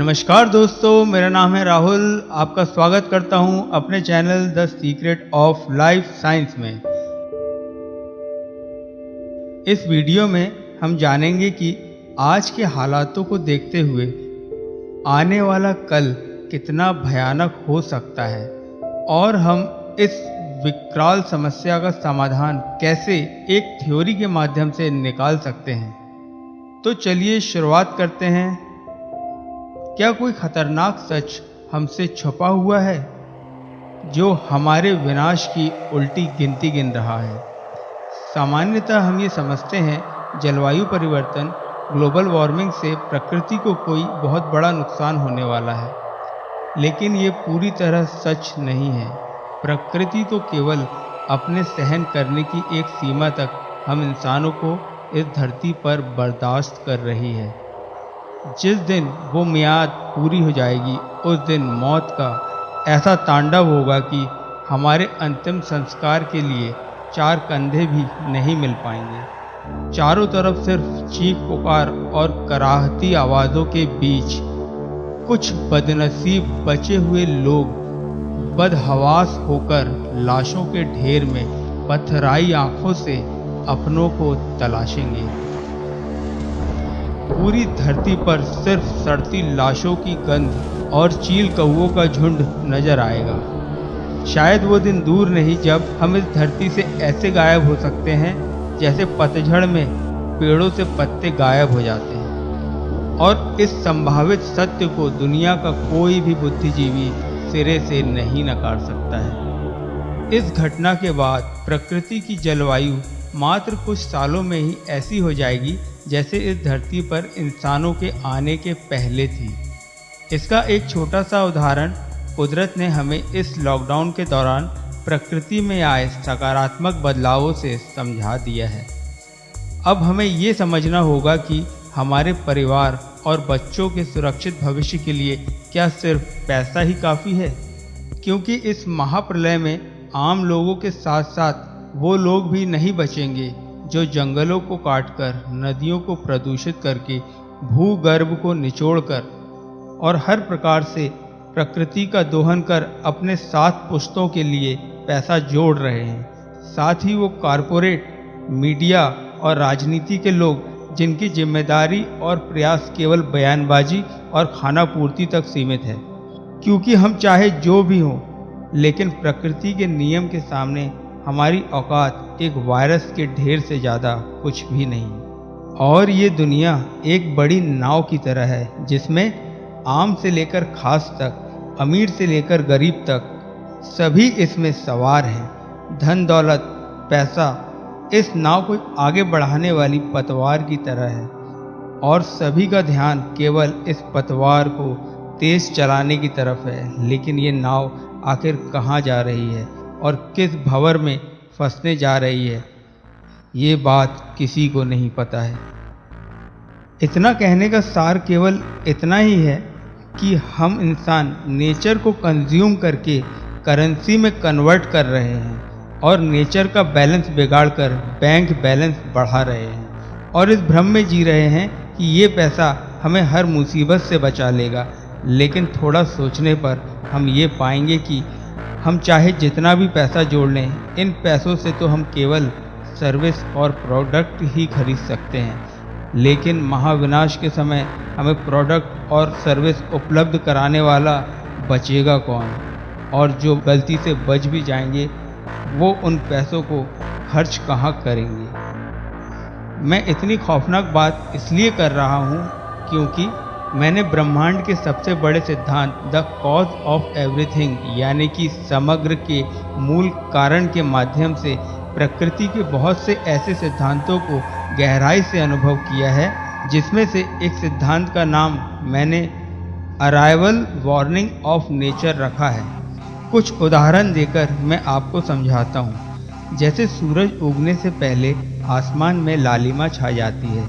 नमस्कार दोस्तों, मेरा नाम है राहुल। आपका स्वागत करता हूं अपने channel the secret of life science में। इस वीडियो में हम जानेंगे कि आज के हालातों को देखते हुए आने वाला कल कितना भयानक हो सकता है और हम इस विकराल समस्या का समाधान कैसे एक थ्योरी के माध्यम से निकाल सकते हैं। तो चलिए शुरुआत करते हैं। क्या कोई खतरनाक सच हमसे छुपा हुआ है जो हमारे विनाश की उल्टी गिनती गिन रहा है? सामान्यतः हम ये समझते हैं जलवायु परिवर्तन, ग्लोबल वार्मिंग से प्रकृति को कोई बहुत बड़ा नुकसान होने वाला है, लेकिन ये पूरी तरह सच नहीं है। प्रकृति तो केवल अपने सहन करने की एक सीमा तक हम इंसानों को इस धरती पर बर्दाश्त कर रही है। जिस दिन वो मियाद पूरी हो जाएगी, उस दिन मौत का ऐसा तांडव होगा कि हमारे अंतिम संस्कार के लिए चार कंधे भी नहीं मिल पाएंगे। चारों तरफ सिर्फ चीख पुकार और कराहती आवाज़ों के बीच कुछ बदनसीब बचे हुए लोग बदहवास होकर लाशों के ढेर में पथराई आंखों से अपनों को तलाशेंगे। पूरी धरती पर सिर्फ सड़ती लाशों की गंध और चील कौवों का झुंड नजर आएगा। शायद वो दिन दूर नहीं जब हम इस धरती से ऐसे गायब हो सकते हैं जैसे पतझड़ में पेड़ों से पत्ते गायब हो जाते हैं, और इस संभावित सत्य को दुनिया का कोई भी बुद्धिजीवी सिरे से नहीं नकार सकता है। इस घटना के बाद प्रकृति की जलवायु मात्र कुछ सालों में ही ऐसी हो जाएगी जैसे इस धरती पर इंसानों के आने के पहले थी। इसका एक छोटा सा उदाहरण कुदरत ने हमें इस लॉकडाउन के दौरान प्रकृति में आए सकारात्मक बदलावों से समझा दिया है। अब हमें ये समझना होगा कि हमारे परिवार और बच्चों के सुरक्षित भविष्य के लिए क्या सिर्फ पैसा ही काफ़ी है? क्योंकि इस महाप्रलय में आम लोगों के साथ साथ वो लोग भी नहीं बचेंगे जो जंगलों को काटकर, नदियों को प्रदूषित करके, भूगर्भ को निचोड़कर और हर प्रकार से प्रकृति का दोहन कर अपने 7 पुश्तों के लिए पैसा जोड़ रहे हैं। साथ ही वो कारपोरेट, मीडिया और राजनीति के लोग जिनकी जिम्मेदारी और प्रयास केवल बयानबाजी और खाना पूर्ति तक सीमित है। क्योंकि हम चाहे जो भी हों, लेकिन प्रकृति के नियम के सामने हमारी औकात एक वायरस के ढेर से ज़्यादा कुछ भी नहीं। और ये दुनिया एक बड़ी नाव की तरह है जिसमें आम से लेकर खास तक, अमीर से लेकर गरीब तक सभी इसमें सवार हैं। धन दौलत, पैसा इस नाव को आगे बढ़ाने वाली पतवार की तरह है, और सभी का ध्यान केवल इस पतवार को तेज चलाने की तरफ है। लेकिन ये नाव आखिर कहाँ जा रही है और किस भंवर में फंसने जा रही है, ये बात किसी को नहीं पता है। इतना कहने का सार केवल इतना ही है कि हम इंसान नेचर को कंज्यूम करके करेंसी में कन्वर्ट कर रहे हैं और नेचर का बैलेंस बिगाड़कर बैंक बैलेंस बढ़ा रहे हैं, और इस भ्रम में जी रहे हैं कि ये पैसा हमें हर मुसीबत से बचा लेगा। लेकिन थोड़ा सोचने पर हम ये पाएंगे कि हम चाहे जितना भी पैसा जोड़ लें, इन पैसों से तो हम केवल सर्विस और प्रोडक्ट ही खरीद सकते हैं। लेकिन महाविनाश के समय हमें प्रोडक्ट और सर्विस उपलब्ध कराने वाला बचेगा कौन? और जो गलती से बच भी जाएंगे वो उन पैसों को खर्च कहाँ करेंगे? मैं इतनी खौफनाक बात इसलिए कर रहा हूँ क्योंकि मैंने ब्रह्मांड के सबसे बड़े सिद्धांत द कॉज ऑफ एवरीथिंग यानी कि समग्र के मूल कारण के माध्यम से प्रकृति के बहुत से ऐसे सिद्धांतों को गहराई से अनुभव किया है, जिसमें से एक सिद्धांत का नाम मैंने अराइवल वार्निंग ऑफ नेचर रखा है। कुछ उदाहरण देकर मैं आपको समझाता हूँ। जैसे सूरज उगने से पहले आसमान में लालिमा छा जाती है,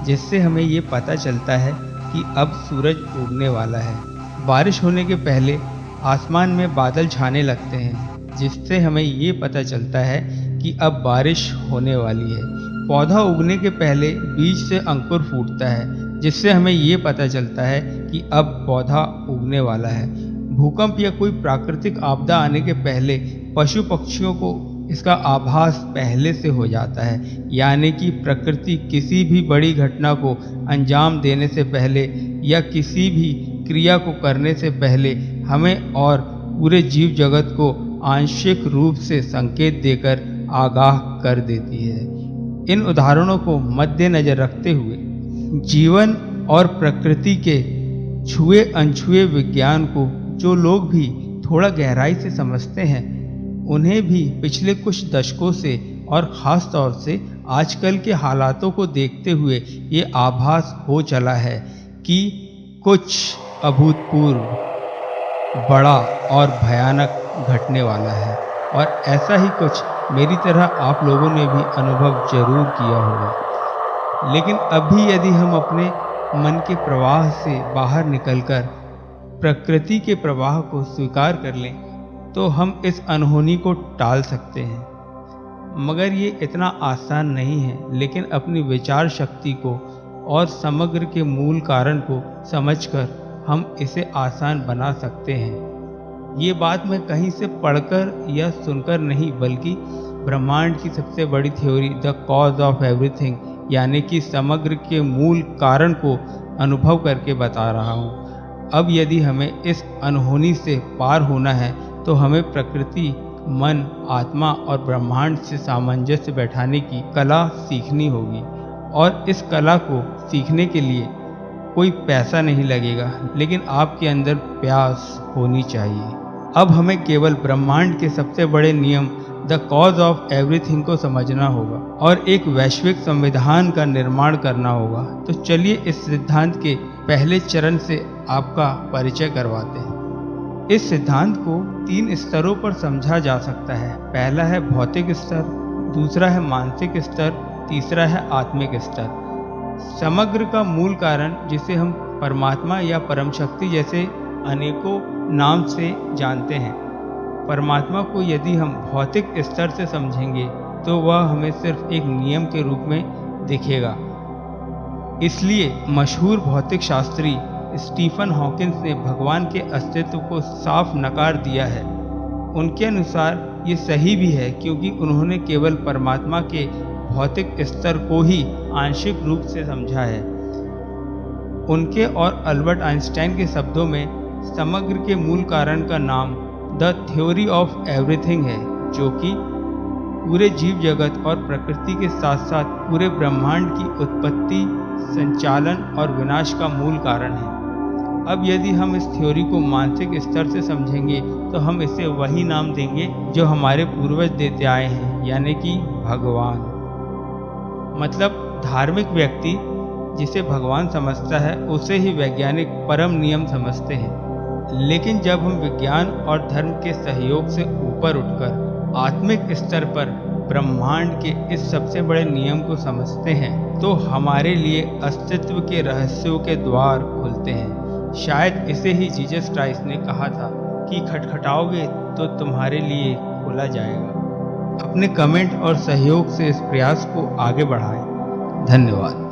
जिससे हमें ये पता चलता है कि अब सूरज उगने वाला है। बारिश होने के पहले आसमान में बादल छाने लगते हैं, जिससे हमें ये पता चलता है कि अब बारिश होने वाली है। पौधा उगने के पहले बीज से अंकुर फूटता है, जिससे हमें ये पता चलता है कि अब पौधा उगने वाला है। भूकंप या कोई प्राकृतिक आपदा आने के पहले पशु पक्षियों को इसका आभास पहले से हो जाता है, यानी कि प्रकृति किसी भी बड़ी घटना को अंजाम देने से पहले या किसी भी क्रिया को करने से पहले हमें और पूरे जीव जगत को आंशिक रूप से संकेत देकर आगाह कर देती है। इन उदाहरणों को मद्देनजर रखते हुए जीवन और प्रकृति के छुए अनछुए विज्ञान को जो लोग भी थोड़ा गहराई से समझते हैं, उन्हें भी पिछले कुछ दशकों से और ख़ास तौर से आजकल के हालातों को देखते हुए ये आभास हो चला है कि कुछ अभूतपूर्व, बड़ा और भयानक घटने वाला है। और ऐसा ही कुछ मेरी तरह आप लोगों ने भी अनुभव जरूर किया होगा। लेकिन अभी यदि हम अपने मन के प्रवाह से बाहर निकलकर प्रकृति के प्रवाह को स्वीकार कर लें तो हम इस अनहोनी को टाल सकते हैं। मगर ये इतना आसान नहीं है, लेकिन अपनी विचार शक्ति को और समग्र के मूल कारण को समझकर हम इसे आसान बना सकते हैं। ये बात मैं कहीं से पढ़कर या सुनकर नहीं, बल्कि ब्रह्मांड की सबसे बड़ी theory the cause of everything, यानी कि समग्र के मूल कारण को अनुभव करके बता रहा हूँ। अब यदि हमें इस अनहोनी से पार होना है तो हमें प्रकृति, मन, आत्मा और ब्रह्मांड से सामंजस्य बैठाने की कला सीखनी होगी। और इस कला को सीखने के लिए कोई पैसा नहीं लगेगा, लेकिन आपके अंदर प्यास होनी चाहिए। अब हमें केवल ब्रह्मांड के सबसे बड़े नियम द कॉज ऑफ एवरीथिंग को समझना होगा और एक वैश्विक संविधान का निर्माण करना होगा। तो चलिए इस सिद्धांत के पहले चरण से आपका परिचय करवाते हैं। इस सिद्धांत को 3 स्तरों पर समझा जा सकता है। पहला है भौतिक स्तर, दूसरा है मानसिक स्तर, तीसरा है आत्मिक स्तर। समग्र का मूल कारण, जिसे हम परमात्मा या परम शक्ति जैसे अनेकों नाम से जानते हैं, परमात्मा को यदि हम भौतिक स्तर से समझेंगे तो वह हमें सिर्फ एक नियम के रूप में दिखेगा। इसलिए मशहूर भौतिक शास्त्री स्टीफन हॉकिंस ने भगवान के अस्तित्व को साफ नकार दिया है। उनके अनुसार ये सही भी है, क्योंकि उन्होंने केवल परमात्मा के भौतिक स्तर को ही आंशिक रूप से समझा है। उनके और अल्बर्ट आइंस्टाइन के शब्दों में समग्र के मूल कारण का नाम द थ्योरी ऑफ एवरीथिंग है, जो कि पूरे जीव जगत और प्रकृति के साथ साथ पूरे ब्रह्मांड की उत्पत्ति, संचालन और विनाश का मूल कारण है। अब यदि हम इस थ्योरी को मानसिक स्तर से समझेंगे तो हम इसे वही नाम देंगे जो हमारे पूर्वज देते आए हैं, यानी कि भगवान। मतलब धार्मिक व्यक्ति जिसे भगवान समझता है उसे ही वैज्ञानिक परम नियम समझते हैं। लेकिन जब हम विज्ञान और धर्म के सहयोग से ऊपर उठकर आत्मिक स्तर पर ब्रह्मांड के इस सबसे बड़े नियम को समझते हैं तो हमारे लिए अस्तित्व के रहस्यों के द्वार खुलते हैं। शायद इसे ही जीसस क्राइस्ट ने कहा था कि खटखटाओगे तो तुम्हारे लिए खोला जाएगा। अपने कमेंट और सहयोग से इस प्रयास को आगे बढ़ाएं। धन्यवाद।